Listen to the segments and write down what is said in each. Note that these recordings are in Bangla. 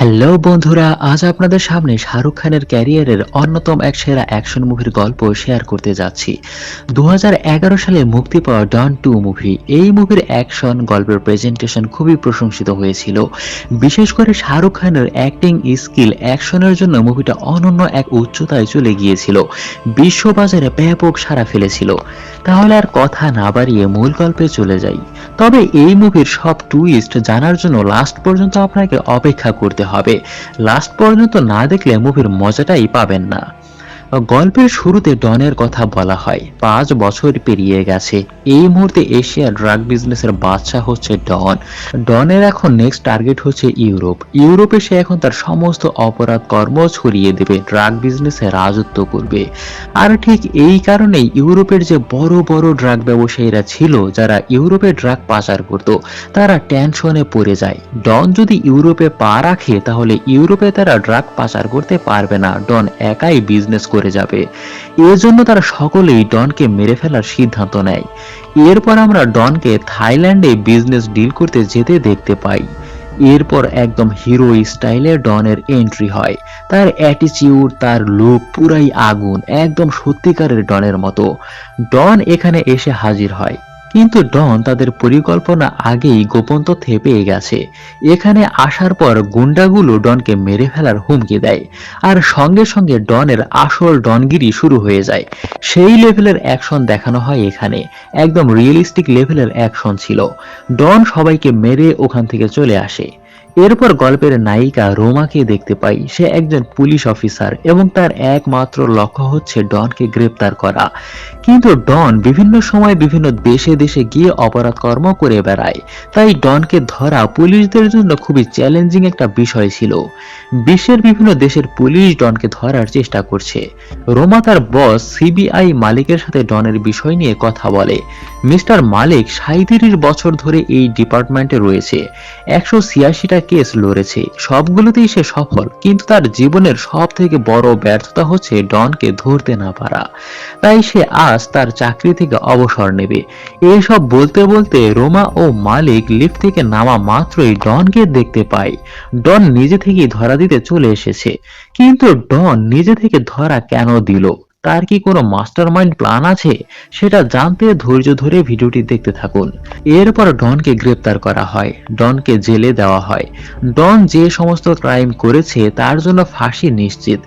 হ্যালো বন্ধুরা, আজ আপনাদের সামনে শাহরুখ খানের ক্যারিয়ারের অন্যতম এক সেরা অ্যাকশন মুভির গল্প শেয়ার করতে যাচ্ছি। 2011 সালে মুক্তি পাওয়া ডন 2 মুভি। এই মুভির অ্যাকশন গল্পের প্রেজেন্টেশন খুবই প্রশংসিত হয়েছিল। বিশেষ করে শাহরুখ খানের অ্যাক্টিং স্কিল অ্যাকশনের জন্য মুভিটা অনন্য এক উচ্চতায় চলে গিয়েছিল। বিশ্ববাজারে ব্যাপক সাড়া ফেলেছিল। তাহলে আর কথা না বাড়িয়ে মূল গল্পে চলে যাই। তবে এই মুভির সব টুইস্ট জানার জন্য লাস্ট পর্যন্ত আপনাকে অপেক্ষা করতে হবে। লাস্ট পর্যন্ত না দেখলে মুভির মজাটাই পাবেন না। গল্পের শুরুতে ডনের কথা বলা হয়। 5 বছর পেরিয়ে গেছে। এই মুহূর্তে এশিয়ার ড্রাগ বিজনেসের বাদশা হচ্ছে ডন। ডনের এখন নেক্সট টার্গেট হচ্ছে ইউরোপ। ইউরোপে সে এখন তার সমস্ত অপরাধ কর্ম ছড়িয়ে দেবে, ড্রাগ বিজনেসে রাজত্ব করবে। আর ঠিক এই কারণেই ইউরোপের যে বড় বড় ড্রাগ ব্যবসায়ীরা ছিল, যারা ইউরোপে ড্রাগ পাচার করত, তারা টেনশনে পড়ে যায়। ডন যদি ইউরোপে পা রাখে তাহলে ইউরোপে তারা ড্রাগ পাচার করতে পারবে না, ডন একাই বিজনেস করে যাবে। এজন্য তারা সকলেই ডনকে মেরে ফেলার সিদ্ধান্ত নেয়। এরপর আমরা ডনকে থাইল্যান্ডে বিজনেস ডিল করতে যেতে দেখতে পাই। এরপর একদম হিরো স্টাইলে ডনের এন্ট্রি হয়। তার অ্যাটিচিউড, তার লুক পুরাই আগুন, একদম সত্যিকারের ডনের মতো। ডন এখানে এসে হাজির হয়। কিন্তু ডন তাদের পরিকল্পনা আগেই গোপন তথ্যে পেয়ে গেছে। এখানে আসার পর গুন্ডাগুলো ডনকে মেরে ফেলার হুমকি দেয়। আর সঙ্গে সঙ্গে ডনের আসল ডনগিরি শুরু হয়ে যায়। সেই লেভেলের অ্যাকশন দেখানো হয় এখানে। একদম রিয়েলিস্টিক লেভেলের অ্যাকশন ছিল। ডন সবাইকে মেরে ওখান থেকে চলে আসে। এরপর গল্পের নায়িকা রোমাকে দেখতে পাই। সে একজন পুলিশ অফিসার এবং তার একমাত্র লক্ষ্য হচ্ছে ডনকে গ্রেপ্তার করা। কিন্তু ডন বিভিন্ন সময় বিভিন্ন দেশে দেশে গিয়ে অপরাধ কর্ম করে বেড়ায়। তাই ডনকে ধরা পুলিশদের জন্য খুবই চ্যালেঞ্জিং একটা বিষয় ছিল। বিশ্বের বিভিন্ন দেশের পুলিশ ডনকে ধরার চেষ্টা করছে। রোমা তার বস সিবিআই মালিকের সাথে ডনের বিষয় নিয়ে কথা বলে। মিস্টার মালিক 37 বছর ধরে এই ডিপার্টমেন্টে রয়েছে। 186টা কেস লড়েছে, সবগুলোতেই সে সফল। কিন্তু তার জীবনের সব থেকে বড় ব্যর্থতা হচ্ছে ডনকে ধরতে না পারা। তাই সে আজ তার চাকরি থেকে অবসর নেবে। এসব বলতে বলতে রোমা ও মালিক লিফট থেকে নামা মাত্রই ডনকে দেখতে পায়। ডন নিজে থেকেই ধরা দিতে চলে এসেছে। কিন্তু ডন নিজে থেকে ধরা কেন দিল? তার কি কোনো মাস্টারমাইন্ড প্ল্যান আছে? সেটা জানতে ধৈর্য ধরে ভিডিওটি দেখতে থাকুন। এরপর ডনকে গ্রেপ্তার করা হয়। ডনকে জেলে দেওয়া হয়। ডন যে সমস্ত ক্রাইম করেছে তার জন্য ফাঁসি নিশ্চিত।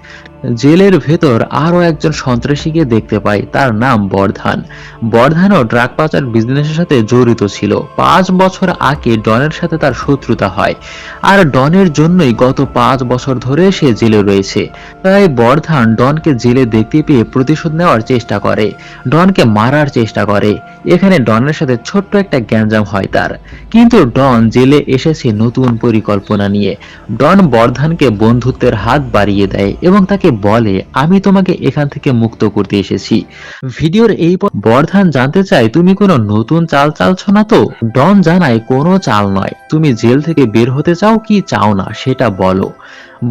জেলের ভেতর আরো একজন সন্ত্রাসীকে দেখতে পাই, তার নাম বর্ধান। বর্ধানও ড্রাগ পাচার বিজনেসের সাথে জড়িত ছিল। 5 বছর আগে ডনের সাথে তার শত্রুতা হয়। আর ডনের জন্যই গত 5 বছর ধরে সে জেলে রয়েছে। তাই বর্ধান ডনকে জেলে দেখতে পেয়ে প্রতিশোধ নেওয়ার চেষ্টা করে, ডনকে মারার চেষ্টা করে। এখানে ডনের সাথে ছোট্ট একটা গ্যাঞ্জাম হয় তার। কিন্তু ডন জেলে এসেছে নতুন পরিকল্পনা নিয়ে। ডন বর্ধানকে বন্ধুত্বের হাত বাড়িয়ে দেয় এবং তাকে বলে, আমি তোমাকে এখান থেকে মুক্ত করতে এসেছি। ভিডিওর এই বর্ধান জানতে চায়, তুমি কোনো নতুন চাল চালছো না তো? ডন জানায়, কোনো চাল নয়, তুমি জেল থেকে বের হতে চাও কি চাও না সেটা বলো।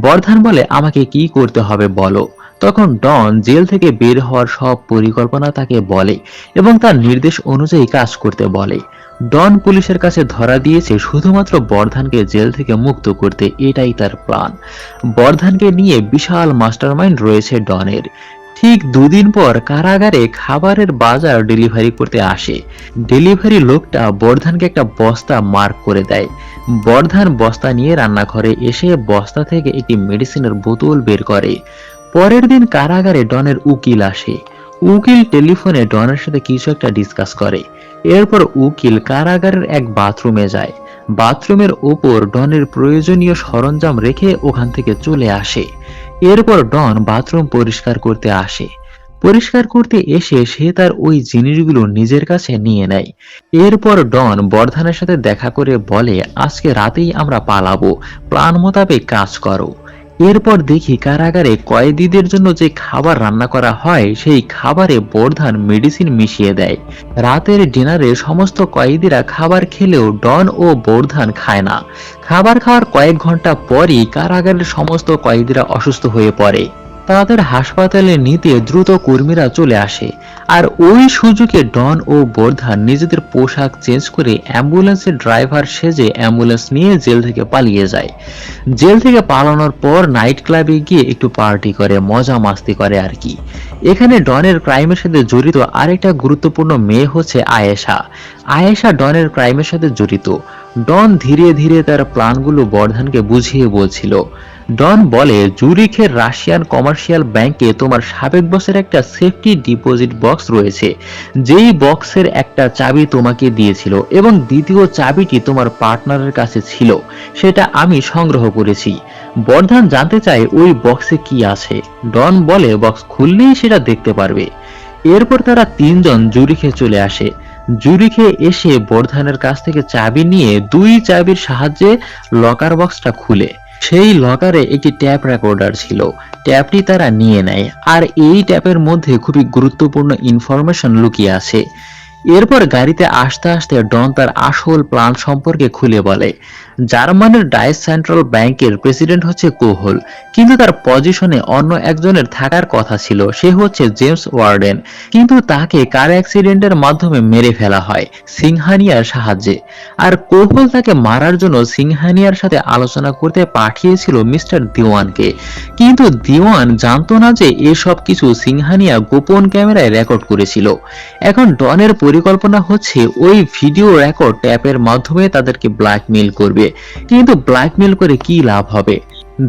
বর্ধান বলে, আমাকে কি করতে হবে বলো। তখন ডন জেল থেকে বের হওয়ার সব পরিকল্পনা তাকে বলে এবং তার নির্দেশ অনুযায়ী কাজ করতে বলে। ডন পুলিশের কাছে ধরা দিয়েছে শুধুমাত্র বর্ধানকে জেল থেকে মুক্ত করতে, এটাই তার প্ল্যান। বর্ধানকে নিয়ে বিশাল মাস্টারমাইন্ড রয়েছে ডনের। ঠিক 2 দিন পর কারাগারে খাবারের বাজার ডেলিভারি করতে আসে। ডেলিভারি লোকটা বর্ধানকে একটা বস্তা মার্ক করে দেয়। বর্ধান বস্তা নিয়ে রান্নাঘরে এসে বস্তা থেকে একটি মেডিসিনের বোতল বের করে। পরের দিন কারাগারে ডনের উকিল আসে। উকিল টেলিফোনে ডনের সাথে কিছু একটা ডিসকাস করে। এরপর উকিল কারাগারের এক বাথরুমে যায়। বাথরুমের ওপর ডনের প্রয়োজনীয় সরঞ্জাম রেখে ওখান থেকে চলে আসে। এরপর ডন বাথরুম পরিষ্কার করতে আসে। পরিষ্কার করতে এসে সে তার ওই জিনিসগুলো নিজের কাছে নিয়ে নেয়। এরপর ডন বর্ধানের সাথে দেখা করে বলে, আজকে রাতেই আমরা পালাবো, প্ল্যান মোতাবেক কাজ করো। এরপর দেখি কারাগারে কয়েদিদের জন্য যে খাবার রান্না করা হয় সেই খাবারে বর্ধান মেডিসিন মিশিয়ে দেয়। রাতের ডিনারে সমস্ত কয়েদিরা খাবার খেলেও ডন ও বর্ধান খায় না। খাবার খাওয়ার কয়েক ঘন্টা পরই কারাগারের সমস্ত কয়েদিরা অসুস্থ হয়ে পড়ে। তাদের হাসপাতালে নিতে দ্রুত কর্মীরা চলে আসে। আর ওই সুযোগে ডন ও বর্ধান নিজেদের পোশাক চেঞ্জ করে অ্যাম্বুলেন্সের ড্রাইভার সেজে অ্যাম্বুলেন্স নিয়ে জেল থেকে পালিয়ে যায়। জেল থেকে পালানোর পর নাইট ক্লাবে গিয়ে একটু পার্টি করে, মজা মাস্তি করে আর কি। এখানে ডনের ক্রাইমের সাথে জড়িত আরেকটা গুরুত্বপূর্ণ মেয়ে হচ্ছে আয়েশা। আয়েশা ডনের ক্রাইমের সাথে জড়িত। ডন ধীরে ধীরে তার প্ল্যানগুলো বর্ধানকে বুঝিয়ে বলছিল। ডন বলে, জুরিখের রাশিয়ান কমার্শিয়াল ব্যাংকে তোমার সাবেক বসের একটা সেফটি ডিপোজিট বক্স রয়েছে, যেই বক্সের একটা চাবি তোমাকে দিয়েছিল এবং দ্বিতীয় চাবিটি তোমার পার্টনারের কাছে ছিল, সেটা আমি সংগ্রহ করেছি। বর্ধান জানতে চায় ওই বক্সে কি আছে। ডন বলে, বক্স খুললেই সেটা দেখতে পারবে। এরপর তারা তিনজন জুরিখে চলে আসে। জুরিখে এসে বর্ধানের কাছ থেকে চাবি নিয়ে দুই চাবির সাহায্যে লকার বক্সটা খুলে। সেই লকারে একটি ট্যাপ রেকর্ডার ছিল। ট্যাপটি তারা নিয়ে নেয়, আর এই ট্যাপের মধ্যে খুবই গুরুত্বপূর্ণ ইনফরমেশন লুকিয়ে আছে। এরপর গাড়িতে আসতে আসতে ডন তার আসল প্ল্যান সম্পর্কে খুলে বলে। জার্মানির ডাইস সেন্ট্রাল ব্যাংকের প্রেসিডেন্ট হচ্ছে কোহল, কিন্তু তার পজিশনে অন্য একজনের থাকার কথা ছিল, সে হচ্ছে জেমস ওয়ার্ডেন। কিন্তু তাকে কার অ্যাক্সিডেন্টের মাধ্যমে মেরে ফেলা হয় সিংহানিয়ার সাহায্যে। আর কোহল তাকে মারার জন্য সিংহানিয়ার সাথে আলোচনা করতে পাঠিয়েছিল মিস্টার দিওয়ানকে। কিন্তু দিওয়ান জানতো না যে এসব কিছু সিংহানিয়া গোপন ক্যামেরায় রেকর্ড করেছিল। এখন ডনের পরিকল্পনা হচ্ছে ওই ভিডিও রেকর্ড ট্যাপের মাধ্যমে তাদেরকে ব্ল্যাকমেইল করবে। কিন্তু ব্ল্যাকমেইল করে কি লাভ হবে?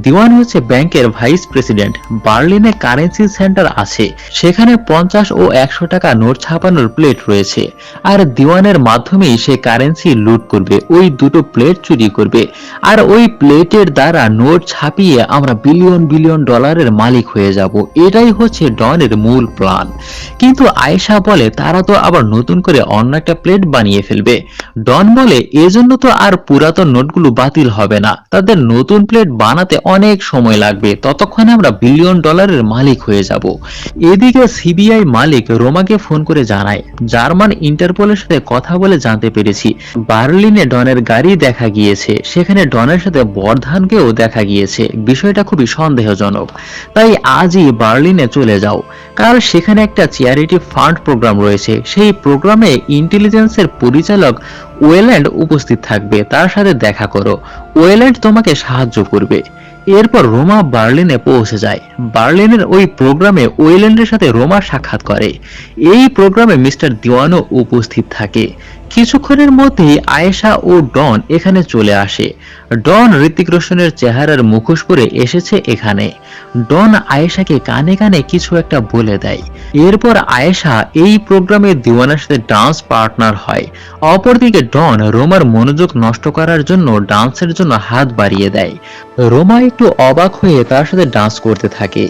দিওয়ান হচ্ছে ব্যাংকের ভাইস প্রেসিডেন্ট। বার্লিনে কারেন্সি সেন্টার আছে, সেখানে 50 ও 100 টাকা নোট ছাপানোর প্লেট রয়েছে। আর দিওয়ানের মাধ্যমেই সে কারেন্সি লুট করবে, ওই দুটো প্লেট চুরি করবে। আর ওই প্লেটের দ্বারা নোট ছাপিয়ে আমরা বিলিয়ন বিলিয়ন ডলারের মালিক হয়ে যাব। এটাই হচ্ছে ডনের মূল প্ল্যান। কিন্তু আয়েশা বলে তারা তো আবার নতুন করে অন্য একটা প্লেট বানিয়ে ফেলবে। ডন বলে এজন্য তো আর পুরাতন নোটগুলো বাতিল হবে না, তাদের নতুন প্লেট বানাতে অনেক সময় লাগবে, ততক্ষণে আমরা বিলিয়ন ডলারের মালিক হয়ে যাব। এদিকে সিবিআই মালিক রোমাকে ফোন করে জানায়, জার্মান ইন্টারপোলের সাথে কথা বলে জানতে পেরেছি বার্লিনে ডনের গাড়ি দেখা গিয়েছে, সেখানে ডনের সাথে বর্ধানকেও দেখা গিয়েছে। বিষয়টা খুবই সন্দেহজনক, তাই আজই বার্লিনে চলে যাও। কাল সেখানে একটা চ্যারিটি ফান্ড প্রোগ্রাম রয়েছে, সেই প্রোগ্রামে ইন্টেলিজেন্সের পরিচালক ওয়েল্যান্ড উপস্থিত থাকবে, তার সাথে দেখা করো, ওয়েল্যান্ড তোমাকে সাহায্য করবে। এরপর রোমা বার্লিনে পৌঁছে যায়। বার্লিনের ওই প্রোগ্রামে ওয়েল্যান্ডের সাথে রোমা সাক্ষাৎ করে। এই প্রোগ্রামে মিস্টার দিওয়ানও উপস্থিত থাকে। কিছুক্ষণের মধ্যেই আয়েশা ও ডন এখানে চলে আসে। ডন ঋতিক রোশনের চেহারার মুখোশ পরে এসেছে এখানে। ডন আয়েশাকে কানে কানে কিছু একটা বলে দেয়। এরপর আয়েশা এই প্রোগ্রামে দিওয়ানের সাথে ডান্স পার্টনার হয়। অপরদিকে ডন রোমার মনোযোগ নষ্ট করার জন্য ডান্সের জন্য হাত বাড়িয়ে দেয়। রোমা একটু অবাক হয়ে তার সাথে ডান্স করতে থাকে।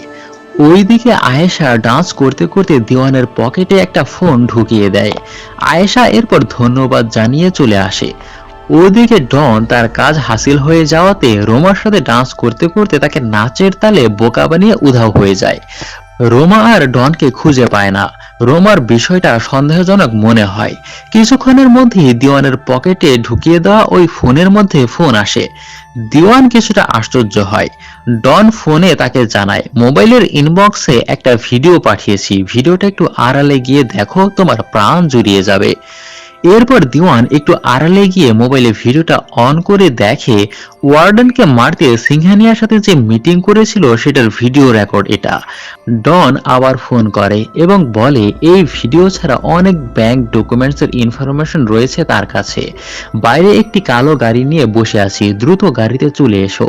ওইদিকে আয়েশা ডান্স করতে করতে দিওয়ানের পকেটে একটা ফোন ঢুকিয়ে দেয়। আয়েশা এরপর ধন্যবাদ জানিয়ে চলে আসে। ওদিকে ডন তার কাজ হাসিল হয়ে যাওয়াতে রোমার সাথে ডান্স করতে করতে তাকে নাচের তালে বোকা বানিয়ে উধাও হয়ে যায়। রোমা আর ডনকে খুঁজে পায় না। রোমার বিষয়টা সন্দেহজনক মনে হয়। কিছুক্ষণের মধ্যেই দিওয়ানের পকেটে ঢুকিয়ে দেওয়া ওই ফোনের মধ্যে ফোন আসে। দিওয়ান কিছুটা আশ্চর্য হয়। ডন ফোনে তাকে জানায়, মোবাইলের ইনবক্সে একটা ভিডিও পাঠিয়েছি, ভিডিওটা একটু আড়ালে গিয়ে দেখো, তোমার প্রাণ জুড়িয়ে যাবে। এরপর দিওয়ান একটু আড়ালে গিয়ে মোবাইলে ভিডিওটা অন করে দেখে ওয়ার্ডেনকে মারতে সিংহানিয়ার সাথে যে মিটিং করেছিল সেটার ভিডিও রেকর্ড এটা। ডন আবার ফোন করে এবং বলে এই ভিডিও ছাড়া অনেক ব্যাংক ডকুমেন্টসের ইনফরমেশন রয়েছে তার কাছে। বাইরে একটি কালো গাড়ি নিয়ে বসে আছি, দ্রুত গাড়িতে চলে এসো।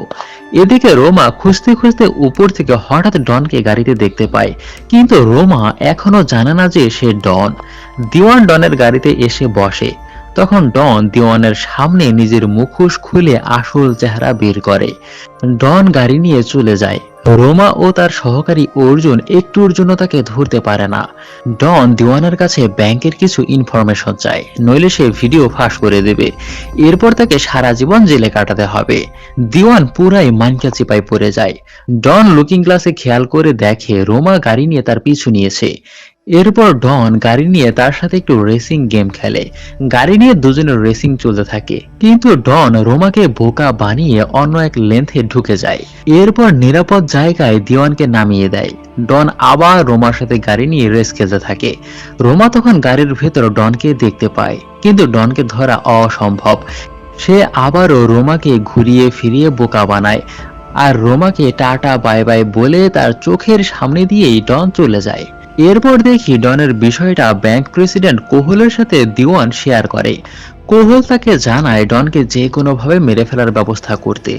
এদিকে রোমা খুঁজতে খুঁজতে উপর থেকে হঠাৎ ডনকে গাড়িতে দেখতে পায়, কিন্তু রোমা এখনো জানে না যে সে ডন। দিওয়ান ডনের গাড়িতে এসে বসে। তখন ডন দিওয়ানের সামনে নিজের মুখোশ খুলে আসল চেহারা বের করে। ডন গাড়ি নিয়ে চলে যায়। রোমা ও তার সহকারী অর্জুন একটুর জন্য তাকে ধরতে পারে না। ডন দিওয়ানের কাছে ব্যাংকের কিছু ইনফরমেশন চায়, নইলে সে ভিডিও ফাঁস করে দেবে। এরপর তাকে সারা জীবন জেলে কাটাতে হবে। দিওয়ান পুরাই মানকা চিপায় পড়ে যায়। ডন লুকিং গ্লাসে খেয়াল করে দেখে রোমা গাড়ি নিয়ে তার পিছু নিয়েছে। এরপর ডন গাড়ি নিয়ে তার সাথে একটু রেসিং গেম খেলে। গাড়ি নিয়ে দুজনের রেসিং চলতে থাকে, কিন্তু ডন রোমাকে বোকা বানিয়ে অন্য এক লেন্থে ঢুকে যায়। এরপর নিরাপদ জায়গায় দিওয়ানকে নামিয়ে দেয়। ডন আবার রোমার সাথে গাড়ি নিয়ে রেস খেলতে থাকে। রোমা তখন গাড়ির ভেতর ডনকে দেখতে পায়, কিন্তু ডনকে ধরা অসম্ভব। সে আবারও রোমাকে ঘুরিয়ে ফিরিয়ে বোকা বানায়, আর রোমাকে টাটা বাই বাই বলে তার চোখের সামনে দিয়েই ডন চলে যায়। এরপর দেখি ডনের বিষয়টা ব্যাংক প্রেসিডেন্ট কোহলের সাথে দিওয়ান শেয়ার করে। কোহল তাকে জানায় ডনকে যে কোনোভাবে মেরে ফেলার ব্যবস্থা করতে।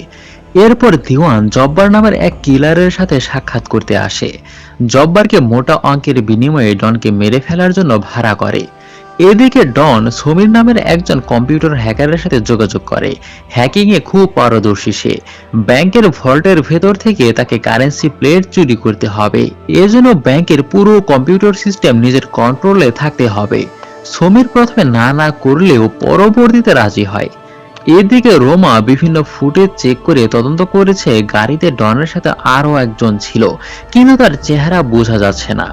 এরপর দিওয়ান জব্বার নামের এক কিলারের সাথে সাক্ষাৎ করতে আসে। জব্বারকে মোটা অঙ্কের বিনিময়ে ডনকে মেরে ফেলার জন্য ভাড়া করে। এদিকে ডন সমীর নামের একজন কম্পিউটার হ্যাকারের সাথে যোগাযোগ করে। হ্যাকিং এ খুব পারদর্শী সে। ব্যাংকের ভল্টের ভেতর থেকে তাকে কারেন্সি প্লেট চুরি করতে হবে। এজন্য ব্যাংকের পুরো কম্পিউটার সিস্টেম নিজের কন্ট্রোলে থাকতে হবে। সমীর প্রথমে না করলেও পরবর্তীতে রাজি হয়। এদিকে রোমা বিভিন্ন ফুটেজ চেক করে তদন্ত করেছে গাড়িতে ডনের সাথে আরো একজন ছিল, কিন্তু তার চেহারা বোঝা যাচ্ছে না।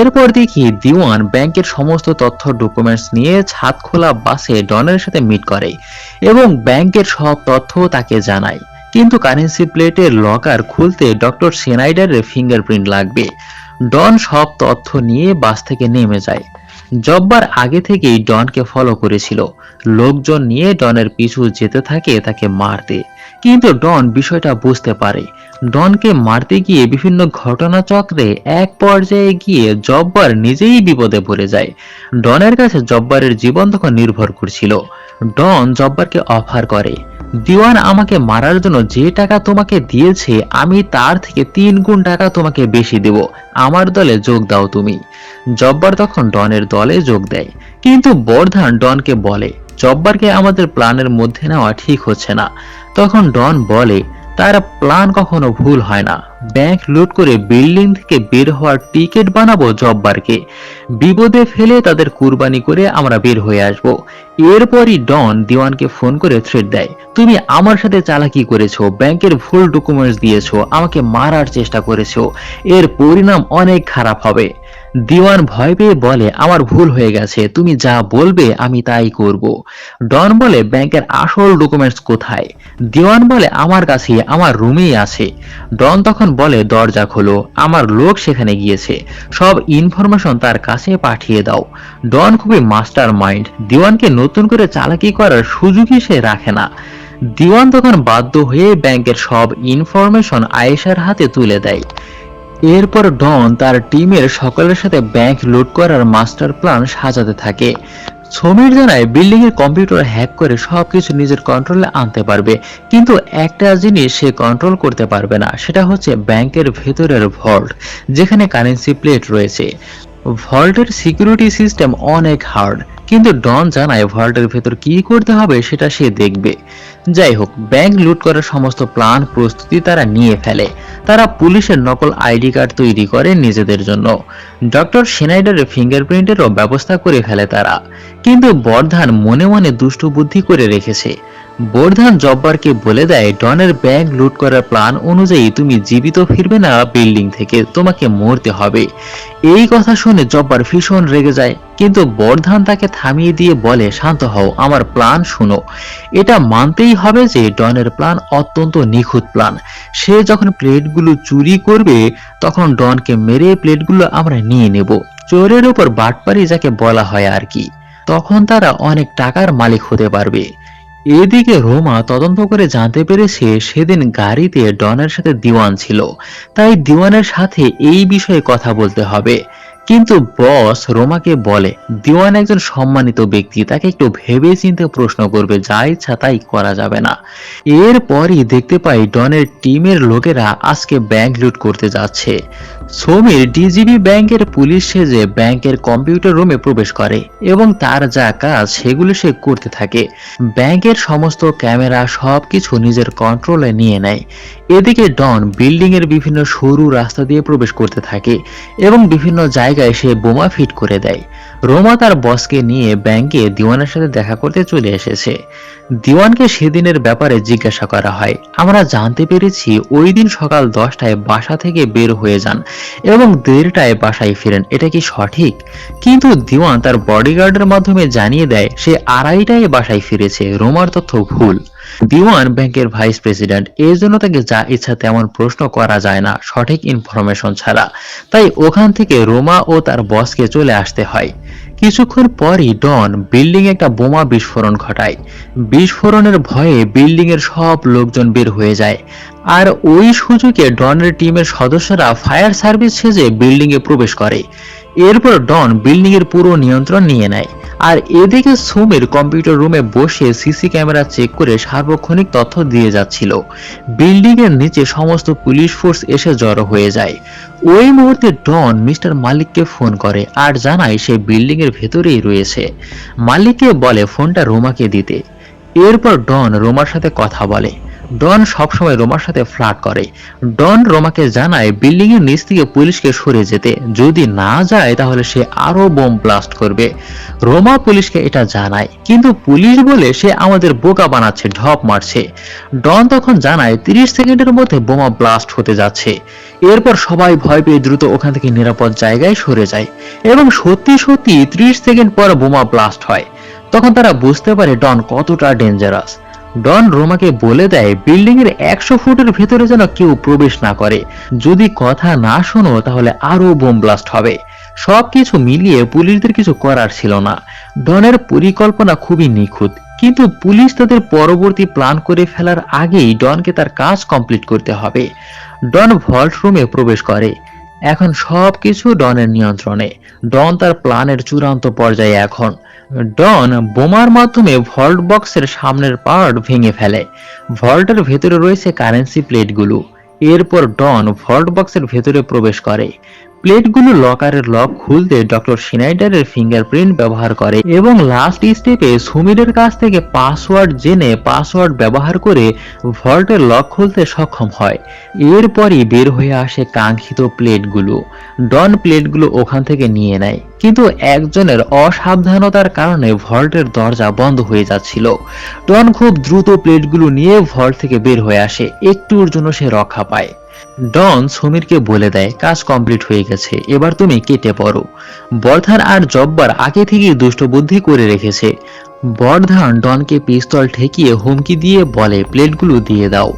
এরপর দেখি দিওয়ান ব্যাংকের সমস্ত তথ্য ডকুমেন্টস নিয়ে ছাদ খোলা বাসে ডনের সাথে মিট করে এবং ব্যাংকের সব তথ্য তাকে জানায়। কিন্তু কারেন্সি প্লেটের লকার খুলতে ডক্টর সেনাইডারের ফিঙ্গারপ্রিন্ট লাগবে। ডন সব তথ্য নিয়ে বাস থেকে নেমে যায়। জব্বার আগে থেকেই ডনকে ফলো করেছিল। লোকজন নিয়ে ডনের পিছু যেতে থাকে তাকে মারতে, কিন্তু ডন বিষয়টা বুঝতে পারে। ডনকে মারতে গিয়ে বিভিন্ন ঘটনাচক্রে এক পর্যায়ে গিয়ে জব্বার নিজেই বিপদে পড়ে যায়। ডনের কাছে জব্বারের জীবন তখন নির্ভর করছিল। ডন জব্বারকে অফার করে, দিওয়ান আমাকে মারার জন্য যে টাকা তোমাকে দিয়েছে আমি তার থেকে 3 গুণ টাকা তোমাকে বেশি দেব, আমার দলে যোগ দাও তুমি। জব্বার তখন ডনের দলে যোগ দেয়, কিন্তু বর্ধান ডনকে বলে জব্বারকে আমাদের প্ল্যানের মধ্যে নেওয়া ঠিক হচ্ছে না। তখন ডন বলে তার প্ল্যান কখনো ভুল হয় না। ব্যাংক লুট করে বিল্ডিং থেকে বের হওয়ার টিকিট বানাবো জব্বারকে, বিপদে ফেলে তাদের কুরবানি করে আমরা বের হয়ে আসব। এরপরই ডন দিওয়ানকে ফোন করে থ্রেট দেয়, তুমি আমার সাথে চালাকি করেছো, ব্যাংকের ভুল ডকুমেন্টস দিয়েছো, আমাকে মারার চেষ্টা করেছো, এর পরিণাম অনেক খারাপ হবে। দিওয়ান ভয় পেয়ে বলে আমার ভুল হয়ে গেছে, তুমি যা বলবে আমি তাই করব। ডন বলে ব্যাংকের আসল ডকুমেন্টস কোথায়? দিওয়ান বলে আমার কাছে, আমার রুমেই আছে। ডন তখন বলে দরজা খোলো, আমার লোক সেখানে গিয়েছে, সব ইনফরমেশন তার কাছে পাঠিয়ে দাও। ডন খুবই মাস্টার মাইন্ড, দিওয়ানকে নতুন করে চালাকি করার সুযোগই সে রাখে না। দিওয়ান তখন বাধ্য হয়ে ব্যাংকের সব ইনফরমেশন আয়েশার হাতে তুলে দেয়। এরপর ডন তার টিমের সকলের সাথে ব্যাংক লুট করার মাস্টার প্ল্যান সাজাতে থাকে। সমীর জানায় বিল্ডিং এর কম্পিউটার হ্যাক করে সবকিছু নিজের কন্ট্রোলে আনতে পারবে, কিন্তু একটা জিনিস সে কন্ট্রোল করতে পারবে না, সেটা হচ্ছে ব্যাংকের ভেতরের ভল্ট, যেখানে কারেন্সি প্লেট রয়েছে। ভল্টের সিকিউরিটি সিস্টেম অনেক হার্ড, কিন্তু ডন জানায় ভল্টের ভেতর কি করতে হবে সেটা সে দেখবে। যাই হোক, ব্যাংক লুট করার সমস্ত প্ল্যান প্রস্তুতি তারা নিয়ে ফেলে। তারা পুলিশের নকল আইডি কার্ড তৈরি করে নিজেদের জন্য। ডক্টর সেনাইডারের ফিঙ্গারপ্রিন্টেরও ব্যবস্থা করে ফেলে তারা। কিন্তু বর্ধান মনে মনে দুষ্টু বুদ্ধি করে রেখেছে। বর্ধান জব্বারকে বলে দেয় ডনের ব্যাংক লুট করার প্ল্যান অনুযায়ী তুমি জীবিত ফিরবে না বিল্ডিং থেকে, তোমাকে মরতে হবে। এই কথা শুনে জব্বার ভীষণ রেগে যায়, কিন্তু বর্ধান তাকে থামিয়ে দিয়ে বলে শান্ত হও, আমার প্ল্যান শুনো। এটা মানতেই হবে যে ডনের প্ল্যান অত্যন্ত নিখুঁত প্ল্যান। সে যখন প্লেটগুলো চুরি করবে তখন ডনকে মেরে প্লেটগুলো আমরা নিয়ে নেব, চোরের উপর বাটপারি যাকে বলা হয় আর কি। তখন তারা অনেক টাকার মালিক হতে পারবে। এদিকে রোমা তদন্ত করে জানতে পেরেছে সেদিন গাড়িতে ডনের সাথে দিওয়ান ছিল, তাই দিওয়ানের সাথে এই বিষয়ে কথা বলতে হবে। কিন্তু বস রোমাকে বলে দিওয়ান একজন সম্মানিত ব্যক্তি, তাকে একটু ভেবে চিন্তে প্রশ্ন করবে, যা ইচ্ছা তাই করা যাবে না। এরপরই দেখতে পাই ডনের টিমের লোকেরা আজকে ব্যাংক লুট করতে যাচ্ছে। সমীর ডিজিবি ব্যাংকের পুলিশ সেজে ব্যাংকের কম্পিউটার রুমে প্রবেশ করে এবং তার যা কাজ সেগুলো সে করতে থাকে। ব্যাংকের সমস্ত ক্যামেরা সবকিছু নিজের কন্ট্রোলে নিয়ে নেয়। এদিকে ডন বিল্ডিং এর বিভিন্ন সরু রাস্তা দিয়ে প্রবেশ করতে থাকে এবং বিভিন্ন জায়গায় সে বোমা ফিট করে দেয়। রোমা তার বসকে নিয়ে ব্যাংকে দিওয়ানের সাথে দেখা করতে চলে এসেছে। দিওয়ানকে সেদিনের ব্যাপারে জিজ্ঞাসা করা হয়। আমরা জানতে পেরেছি ওই দিন সকাল 10টায় বাসা থেকে বের হয়ে যান এবং 1:30টায় বাসায় ফিরেন। এটা কি সঠিক? কিন্তু দিওয়ান তার বডিগার্ডের মাধ্যমে জানিয়ে দেয় সে 2:30টায় বাসায় ফিরেছে। রোমার তথ্য ভুল। দিওয়ান ব্যাংকের ভাইস প্রেসিডেন্ট, এর জন্য তাকে যা ইচ্ছা তেমন প্রশ্ন করা যায় না সঠিক ইনফরমেশন ছাড়া। তাই ওখান থেকে রোমা ও তার বসকে চলে আসতে হয়। কিছুক্ষণ পরই ডন বিল্ডিং একটা বোমা বিস্ফোরণ ঘটায়। বিস্ফোরণের ভয়ে বিল্ডিং এর সব লোকজন বের হয়ে যায়। আর ওই সুযোগে ডনের টিমের সদস্যরা ফায়ার সার্ভিস সেজে বিল্ডিং এ প্রবেশ করে। এরপর ডন বিল্ডিং এর পুরো নিয়ন্ত্রণ নিয়ে নেয়। আর এদিকে সুমির কম্পিউটার রুমে বসে সিসি ক্যামেরা চেক করে সার্বক্ষণিক তথ্য দিয়ে যাচ্ছিল। বিল্ডিং এর নিচে সমস্ত পুলিশ ফোর্স এসে জড়ো হয়ে যায়। ওই মুহূর্তে ডন মিস্টার মালিককে ফোন করে আর জানায় সে বিল্ডিং এর ভেতরেই রয়েছে। মালিককে বলে ফোনটা রোমাকে দিতে। এরপর ডন রোমার সাথে কথা বলে। ডন সবসময় রোমার সাথে ফ্লার্ট করে। ডন রোমাকে জানায় বিল্ডিং এর নিচ থেকে পুলিশকে সরে যেতে, যদি না যায় তাহলে সে আরো বোম ব্লাস্ট করবে। রোমা পুলিশকে এটা জানায়, কিন্তু পুলিশ বলে সে আমাদের বোকা বানাচ্ছে, ঢপ মারছে। ডন তখন জানায় 30 সেকেন্ডের মধ্যে বোমা ব্লাস্ট হতে যাচ্ছে। এরপর সবাই ভয় পেয়ে দ্রুত ওখান থেকে নিরাপদ জায়গায় সরে যায় এবং সত্যি সত্যি 30 সেকেন্ড পর বোমা ব্লাস্ট হয়। তখন তারা বুঝতে পারে ডন কতটা ডেঞ্জারাস। ডন রোমাকে বলে দেয় বিল্ডিং এর 100 ফুটের ভেতরে যেন কেউ প্রবেশ না করে, যদি কথা না শোনো তাহলে আরো বোম ব্লাস্ট হবে। সবকিছু মিলিয়ে পুলিশদের কিছু করার ছিল না। ডনের পরিকল্পনা খুবই নিখুঁত, কিন্তু পুলিশ তাদের পরবর্তী প্ল্যান করে ফেলার আগেই ডনকে তার কাজ কমপ্লিট করতে হবে। ডন ভল্ট রুমে প্রবেশ করে। এখন সবকিছু ডনের নিয়ন্ত্রণে। ডন তার প্ল্যানের চূড়ান্ত পর্যায়ে এখন। ডন বোমার মাধ্যমে ভল্ট বক্সের সামনের পার্ট ভেঙে ফেলে। ভল্টের ভেতরে রয়েছে কারেন্সি প্লেটগুলো। এরপর ডন ভল্ট বক্সের ভেতরে প্রবেশ করে। প্লেটগুলো লকারের লক খুলতে ডক্টর সিনাইডারের ফিঙ্গারপ্রিন্ট ব্যবহার করে এবং লাস্ট স্টেপে সুমিরের কাছ থেকে পাসওয়ার্ড জেনে পাসওয়ার্ড ব্যবহার করে ভল্টের লক খুলতে সক্ষম হয়। এরপরই বের হয়ে আসে কাঙ্ক্ষিত প্লেটগুলো। ডন প্লেটগুলো ওখান থেকে নিয়ে নেয়, কিন্তু একজনের অসাবধানতার কারণে ভল্টের দরজা বন্ধ হয়ে যাচ্ছিল। ডন খুব দ্রুত প্লেটগুলো নিয়ে ভল্ট থেকে বের হয়ে আসে। একটুর জন্য সে রক্ষা পায়। ডন সমীরকে বলে দেয় কাজ কমপ্লিট হয়ে গেছে, এবার তুমি কেটে পড়ো। বর্ধান আর জব্বার আগে থেকেই দুষ্ট বুদ্ধি করে রেখেছে। বর্ধান ডনকে পিস্তল ঠেকিয়ে হুমকি দিয়ে বলে প্লেটগুলো দিয়ে দাও।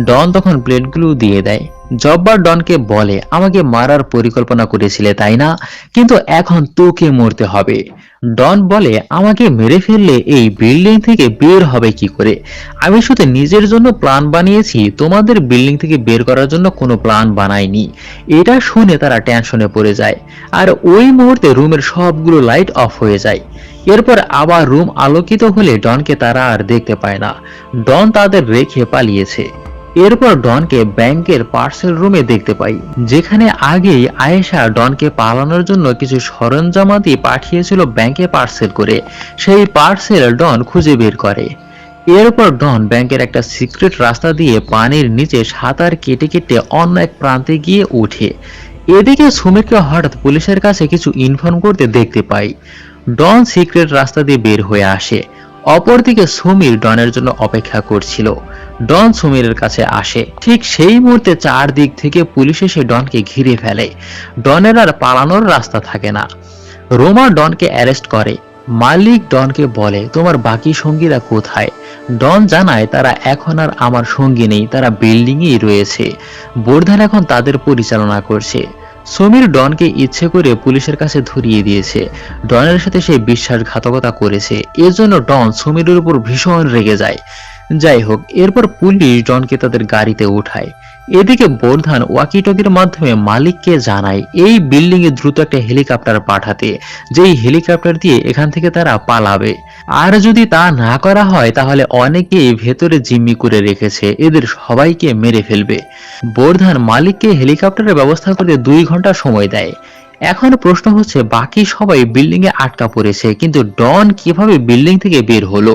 ডন তখন প্লেটগুলো দিয়ে দেয়। জব্বার ডনকে বলে আমাকে মারার পরিকল্পনা করেছিলে তাই না, কিন্তু এখন তোকে মরতে হবে। ডন বলে আমাকে মেরে ফেললে এই বিল্ডিং থেকে বের হবে কি করে? আমি শুধু নিজের জন্য প্ল্যান বানিয়েছি, তোমাদের বিল্ডিং থেকে বের করার জন্য কোনো প্ল্যান বানাইনি। এটা শুনে তারা টেনশনে পড়ে যায়। আর ওই মুহূর্তে রুমের সবগুলো লাইট অফ হয়ে যায়। এরপর আবার রুম আলোকিত হলে ডনকে তারা আর দেখতে পায় না। ডন তাদের রেখে পালিয়েছে। এরপর ডনকে ব্যাংকের পার্সেল রুমে দেখতে পাই, যেখানে আগেই আয়েশা ডনকে পালানোর জন্য কিছু সরঞ্জামাদি পাঠিয়েছিল ব্যাংকে পার্সেল করে। সেই পার্সেল ডন খুঁজে বের করে। এরপর ডন ব্যাংকের একটা সিক্রেট রাস্তা দিয়ে পানির নিচে সাঁতার কেটে কেটে অন্য এক প্রান্তে গিয়ে ওঠে। এদিকে সুমিরকে হঠাৎ পুলিশের কাছে কিছু ইনফর্ম করতে দেখতে পাই। ডন সিক্রেট রাস্তা দিয়ে বের হয়ে আসে। অপরদিকে সুমির ডনের জন্য অপেক্ষা করছিল। ডন সুমিরের কাছে আসে। ঠিক সেই মুহূর্তে চারদিক থেকে পুলিশ এসে ডনকে ঘিরে ফেলে। ডনের আর পালানোর রাস্তা থাকে না। রোমা ডনকে অ্যারেস্ট করে। মালিক ডনকে বলে তোমার বাকি সঙ্গীরা কোথায়? ডন জানায় তারা এখন আর আমার সঙ্গী নেই, তারা বিল্ডিং এই রয়েছে। বর্ধান এখন তাদের পরিচালনা করছে। সমীর ডনকে ইচ্ছে করে পুলিশের কাছে ধরিয়ে দিয়েছে। ডনের সাথে সে বিশ্বাসঘাতকতা করেছে, এজন্য ডন সমীরের উপর ভীষণ রেগে যায়। যাই হোক, এরপর পুলিশ ডনকে তাদের গাড়িতে উঠায়। এদিকে বর্ধান ওয়াকিটকির মাধ্যমে মালিককে জানায় এই বিল্ডিং এ দ্রুত একটা হেলিকপ্টার পাঠাতে, যেই হেলিকপ্টার দিয়ে এখান থেকে তারা পালাবে। আর যদি তা না করা হয় তাহলে অনেকেই ভেতরে জিম্মি করে রেখেছে, এদের সবাইকে মেরে ফেলবে। বর্ধান মালিককে হেলিকপ্টারের ব্যবস্থা করতে 2 ঘন্টা সময় দেয়। এখন প্রশ্ন হচ্ছে বাকি সবাই বিল্ডিং এ আটকা পড়েছে, কিন্তু ডন কিভাবে বিল্ডিং থেকে বের হলো?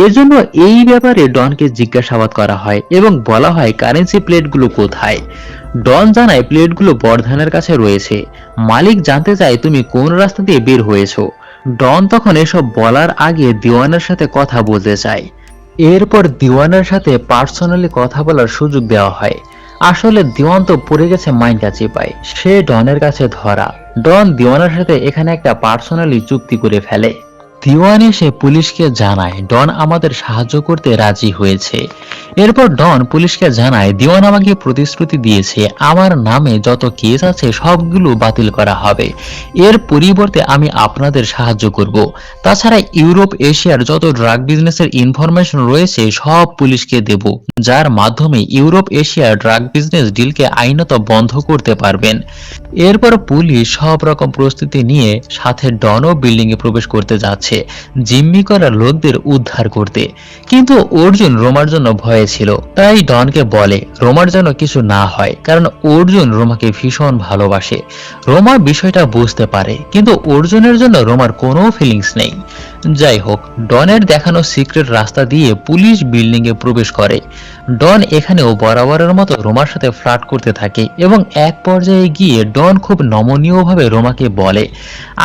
এজন্য এই ব্যাপারে ডনকে জিজ্ঞাসাবাদ করা হয় এবং বলা হয় কারেন্সি প্লেটগুলো কোথায়। ডন জানায় প্লেটগুলো বর্ধানের কাছে রয়েছে। মালিক জানতে চায় তুমি কোন রাস্তা দিয়ে বের হয়েছো। ডন তখন এসব বলার আগে দিওয়ানের সাথে কথা বলতে চায়। এরপর দিওয়ানের সাথে পার্সোনালি কথা বলার সুযোগ দেওয়া হয়। আসলে দিওয়ান তো পড়ে গেছে মাইন্ডা চিপায়, সে ডনের কাছে ধরা। ডন দিওয়ানের সাথে এখানে একটা পার্সোনালি চুক্তি করে ফেলে। দিওয়ান এসে পুলিশকে জানায় ডন আমাদের সাহায্য করতে রাজি হয়েছে। এরপর ডন পুলিশকে জানায় দিওয়ান আমাকে প্রতিশ্রুতি দিয়েছে আমার নামে যত কেস আছে সবগুলো বাতিল করা হবে, এর পরিবর্তে আমি আপনাদের সাহায্য করব। তাছাড়া ইউরোপ এশিয়ার যত ড্রাগ বিজনেসের ইনফরমেশন রয়েছে সব পুলিশকে দেব, যার মাধ্যমে ইউরোপ এশিয়ার ড্রাগ বিজনেস ডিলকে আইনত বন্ধ করতে পারবেন। এরপর পুলিশ সব রকম প্রস্তুতি নিয়ে সাথে ডনও বিল্ডিং এ প্রবেশ করতে যাচ্ছে জিম্মি করা লোকদের উদ্ধার করতে। কিন্তু অর্জুন রোমার জন্য ভয়ে ছিল, তাই ডনকে বলে রোমার যেন কিছু না হয়, কারণ অর্জুন রোমাকে ভীষণ ভালোবাসে। রোমা বিষয়টা বুঝতে পারে, কিন্তু অর্জুনের জন্য রোমার কোনো ফিলিংস নেই। যাই হোক, ডনের দেখানো সিক্রেট রাস্তা দিয়ে পুলিশ বিল্ডিং এ প্রবেশ করে। ডন এখানেও বরাবরের মতো রোমার সাথে ফ্লার্ট করতে থাকে এবং এক পর্যায়ে গিয়ে ডন খুব নমনীয়ভাবে রোমাকে বলে,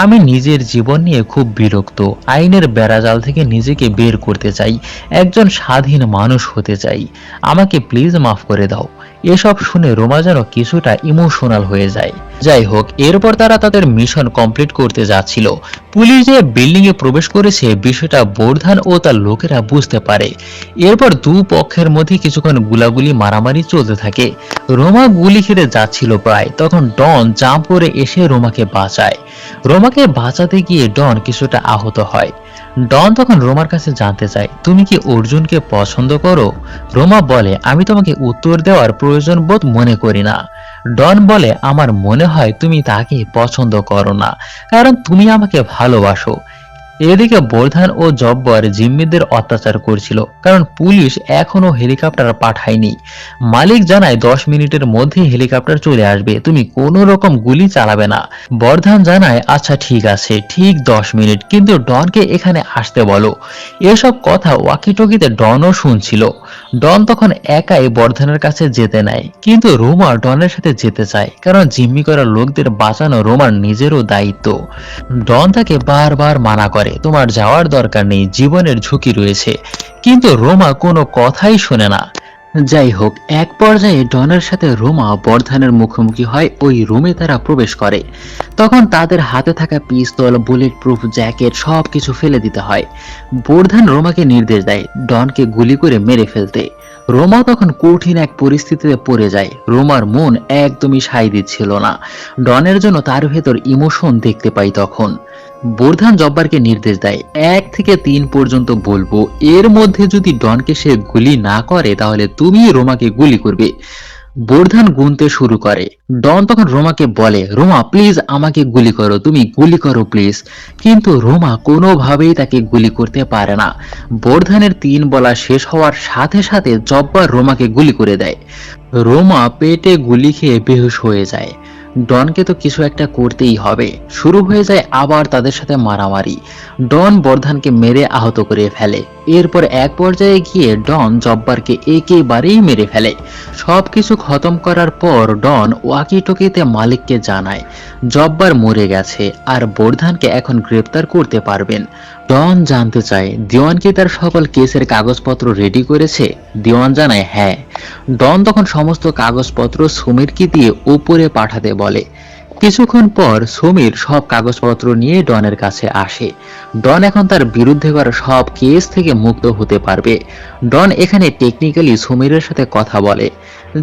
আমি নিজের জীবন নিয়ে খুব বিরক্ত, আইনের বেড়াজাল থেকে নিজেকে বের করতে চাই, একজন স্বাধীন মানুষ হতে চাই, আমাকে প্লিজ মাফ করে দাও। এসব শুনে রোমা যেন কিছুটা ইমোশনাল হয়ে যায়। যাই হোক, এরপর তারা তাদের মিশন কমপ্লিট করতে যাচ্ছিল। পুলিশ যে বিল্ডিং এ প্রবেশ করেছে বিষয়টা বোরধান ও তার লোকেরা বুঝতে পারে। এরপর দু পক্ষের মধ্যে কিছুক্ষণ গুলাগুলি মারামারি চলতে থাকে। রোমা গুলি খেতে যাচ্ছিল প্রায়, তখন ডন জাম্প করে এসে রোমাকে বাঁচায়। রোমাকে বাঁচাতে গিয়ে ডন কিছুটা আহত হয়। ডন তখন রোমার কাছে জানতে চায় তুমি কি অর্জুনকে পছন্দ করো? রোমা বলে আমি তোমাকে উত্তর দেওয়ার প্রয়োজন বোধ মনে করি না। ডন বলে আমার মনে হয় তুমি তাকে পছন্দ করো না, কারণ তুমি আমাকে ভালোবাসো। এদিকে বোরধান ও জব্বর জিম্মিদের অত্যাচার করছিল, কারণ পুলিশ এখনো হেলিকপ্টার পাঠায়নি। মালিক জানায় 10 মিনিটের মধ্যে হেলিকপ্টার চলে আসবে, তুমি কোনো রকম গুলি চালাবে না। বর্ধান জানায় আচ্ছা ঠিক আছে, ঠিক 10 মিনিট, কিন্তু ডনকে এখানে আসতে বলো। এসব কথা ওয়াকিটকিতে ডনও শুনছিল। ডন তখন একাই বর্ধনের কাছে যেতে নেয়, কিন্তু রোমা ডনের সাথে যেতে চায়, কারণ জিম্মি করা লোকদের বাঁচানো রোমার নিজেরও দায়িত্ব। ডন তাকে বারবার মানা করে তোমার যাওয়ার দরকার নেই, জীবনের ঝুঁকি রয়েছে, কিন্তু রোমা কোনো কথাই শোনে না। যাই হোক, এক পর্যায়ে ডনের সাথে রোমা বর্ধানের মুখোমুখি হয়। ওই রুমে তারা প্রবেশ করে। তখন তাদের হাতে থাকা পিস্তল, বুলেট প্রুফ জ্যাকেট সবকিছু ফেলে দিতে হয়। বর্ধান রোমাকে নির্দেশ দেয় ডনকে গুলি করে মেরে ফেলতে। রোমা তখন কঠিন এক পরিস্থিতিতে পড়ে যায়। রোমার মন একদমই সায় দিচ্ছিল না। ডনের জন্য তার ভেতর ইমোশন দেখতে পাই তখন। বর্ধান জব্বারকে নির্দেশ দেয় 1 থেকে 3 পর্যন্ত বলবো, এর মধ্যে যদি ডনকে সে গুলি না করে তাহলে তুমি রোমাকে গুলি করবে। বর্ধান গুনতে শুরু করে। ডন তখন রোমাকে বলে রোমা প্লিজ আমাকে গুলি করো, তুমি গুলি করো প্লিজ। কিন্তু রোমা কোনোভাবেই তাকে গুলি করতে পারে না। বর্ধানের 3 বলা শেষ হওয়ার সাথে সাথে জব্বার রোমাকে গুলি করে দেয়। রোমা পেটে গুলি খেয়ে বেহুশ হয়ে যায়। ডনকে তো কিছু একটা করতেই হবে। শুরু হয়ে যায় আবার তাদের সাথে মারামারি। ডন বর্ধানকে মেরে আহত করে ফেলে। এরপর এক পর্যায়ে গিয়ে ডন জব্বারকে একেবারেই মেরে ফেলে। সবকিছু খতম করার পর ডন ওয়াকিটকিতে মালিককে জানায় জব্বার মরে গেছে আর বর্ধানকে এখন গ্রেপ্তার করতে পারবেন। ডন জানতে চায় দিওয়ান কি তার সকল কেসের কাগজপত্র রেডি করেছে। দিওয়ান জানায় হ্যাঁ। ডন তখন সমস্ত কাগজপত্র সুমিরকে দিয়ে উপরে পাঠাতে বলে। কিছুক্ষণ পর সমীর সব কাগজপত্র নিয়ে ডনের কাছে আসে। ডন এখন তার বিরুদ্ধে করা সব কেস থেকে মুক্ত হতে পারবে। ডন এখানে টেকনিক্যালি সমীরের সাথে কথা বলে।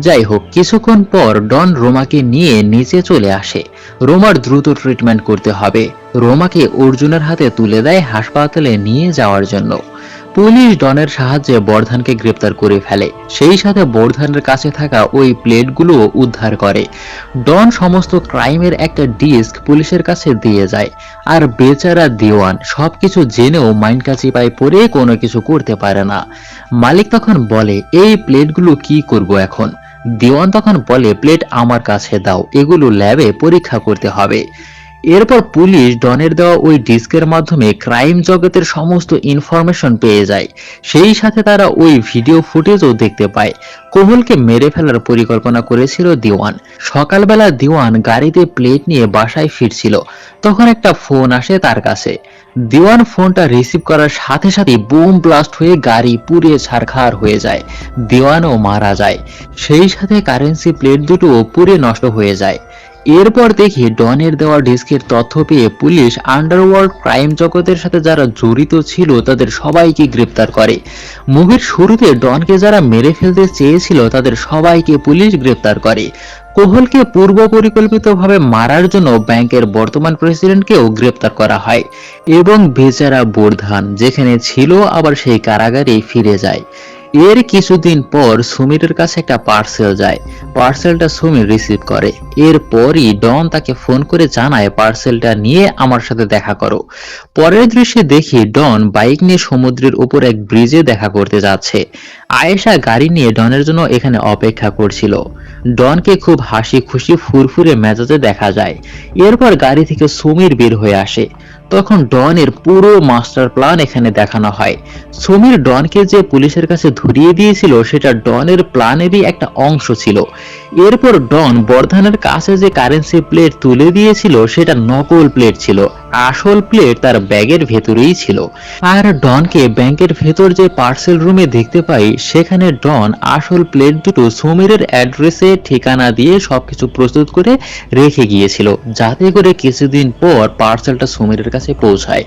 যাই হোক, কিছুক্ষণ পর ডন রোমাকে নিয়ে নিচে চলে আসে। রোমার দ্রুত ট্রিটমেন্ট করতে হবে। রোমাকে অর্জুনের হাতে তুলে দেয় হাসপাতালে নিয়ে যাওয়ার জন্য। পুলিশ ডনের সাহায্যে বর্ধানকে গ্রেপ্তার করে ফেলে। সেই সাথে বর্ধানের কাছে থাকা ওই প্লেটগুলো উদ্ধার করে। ডন সমস্ত ক্রাইমের একটা ডিস্ক পুলিশের কাছে দিয়ে যায়। আর বেচারা দেওয়ান সবকিছু জেনেও মাইন্ড কাচিপায় পড়ে কোনো কিছু করতে পারে না। মালিক তখন বলে এই প্লেটগুলো কি করব এখন? দেওয়ান তখন বলে প্লেট আমার কাছে দাও, এগুলো ল্যাবে পরীক্ষা করতে হবে। এরপর পুলিশ ডনের দেওয়া ওই ডিস্কের মাধ্যমে ক্রাইম জগতের সমস্ত ইনফরমেশন পেয়ে যায়। সেই সাথে তারা ওই ভিডিও ফুটেজও দেখতে পায়। কোহলকে মেরে ফেলার পরিকল্পনা করেছিল দিওয়ান। সকালবেলা দিওয়ান গাড়িতে প্লেট নিয়ে বাসায় ফিরছিল, তখন একটা ফোন আসে তার কাছে। দিওয়ান ফোনটা রিসিভ করার সাথে সাথে বুম ব্লাস্ট হয়ে গাড়ি পুড়ে ছারখার হয়ে যায়। দিওয়ানও মারা যায়। সেই সাথে কারেন্সি প্লেট দুটো পুড়ে নষ্ট হয়ে যায়। এরপর দেখি ডনের দেওয়া ডিস্কের তথ্য পেয়ে পুলিশ আন্ডারওয়ার্ল্ড ক্রাইম জগতের সাথে যারা জড়িত ছিল তাদের সবাইকে গ্রেপ্তার করে। মুভির শুরুতে ডনকে যারা মেরে ফেলতে চেয়েছিল তাদের সবাইকে পুলিশ গ্রেপ্তার করে। কোহলকে পূর্ব পরিকল্পিতভাবে মারার জন্য ব্যাংকের বর্তমান প্রেসিডেন্টকেও গ্রেপ্তার করা হয় এবং বেচারা বোরধান যেখানে ছিল আবার সেই কারাগারেই ফিরে যায়। এর কিছুদিন পর সুমিরের কাছে একটা পার্সেল যায়। পার্সেলটা সুমির রিসিভ করে। এরপরই ডন তাকে ফোন করে জানায় পার্সেলটা নিয়ে আমার সাথে দেখা করো। পরের দৃশ্যে দেখি ডন বাইক নিয়ে সমুদ্রের উপর এক ব্রিজে দেখা করতে যাচ্ছে। আয়েশা গাড়ি নিয়ে ডনের জন্য এখানে অপেক্ষা করছিল। ডনকে খুব হাসি খুশি ফুরফুরে মেজাজে দেখা যায়। এরপর গাড়ি থেকে সুমির বের হয়ে আসে। তখন ডনের পুরো মাস্টার প্ল্যান এখানে দেখানো হয়। সুমির ডনকে যে পুলিশের কাছে ধরিয়ে দিয়েছিল সেটা ডনের প্ল্যানেরই একটা অংশ ছিল। এরপর ডন বর্ধনের কাছে যে কারেন্সি প্লেট তুলে দিয়েছিল সেটা নকল প্লেট ছিল, আসল প্লেট তার ব্যাগের ভেতরেই ছিল। আর ডনকে ব্যাংকের ভেতর যে পার্সেল রুমে দেখতে পাই সেখানে ডন আসল প্লেট দুটো সুমিরের অ্যাড্রেসে ঠিকানা দিয়ে সবকিছু প্রস্তুত করে রেখে গিয়েছিল, যাতে করে কিছুদিন পর পার্সেলটা সুমিরের কাছে পৌঁছায়।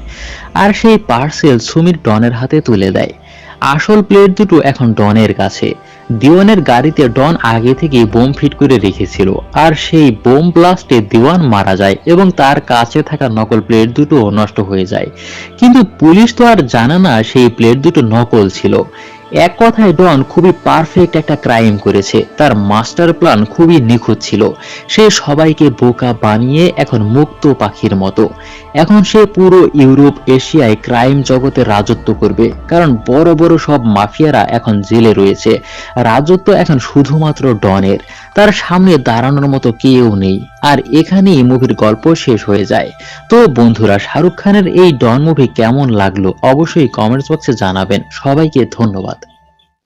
আর সেই পার্সেল সুমির ডনের হাতে তুলে দেয়। আসল প্লেট দুটো এখন ডনের কাছে। দিওয়ানের গাড়িতে ডন আগে থেকেই বোম ফিট করে রেখেছিল, আর সেই বোম ব্লাস্টে দিওয়ান মারা যায় এবং তার কাছে থাকা নকল প্লেট দুটো নষ্ট হয়ে যায়। কিন্তু পুলিশ তো আর জানে না সেই প্লেট দুটো নকল ছিল। এক কথায় ডন খুবই পারফেক্ট একটা ক্রাইম করেছে। তার মাস্টার প্ল্যান খুবই নিখুঁত ছিল। সে সবাইকে বোকা বানিয়ে এখন মুক্ত পাখির মতো। এখন সে পুরো ইউরোপ এশিয়ায় ক্রাইম জগতে রাজত্ব করবে, কারণ বড় বড় সব মাফিয়ারা এখন জেলে রয়েছে। রাজত্ব এখন শুধুমাত্র ডনের। তার সামনে দাঁড়ানোর মতো কেউ নেই। আর এখানেই মুভির গল্প শেষ হয়ে যায়। তো বন্ধুরা, শাহরুখ খানের এই ডন মুভি কেমন লাগলো অবশ্যই কমেন্টস বক্সে জানাবেন। সবাইকে ধন্যবাদ।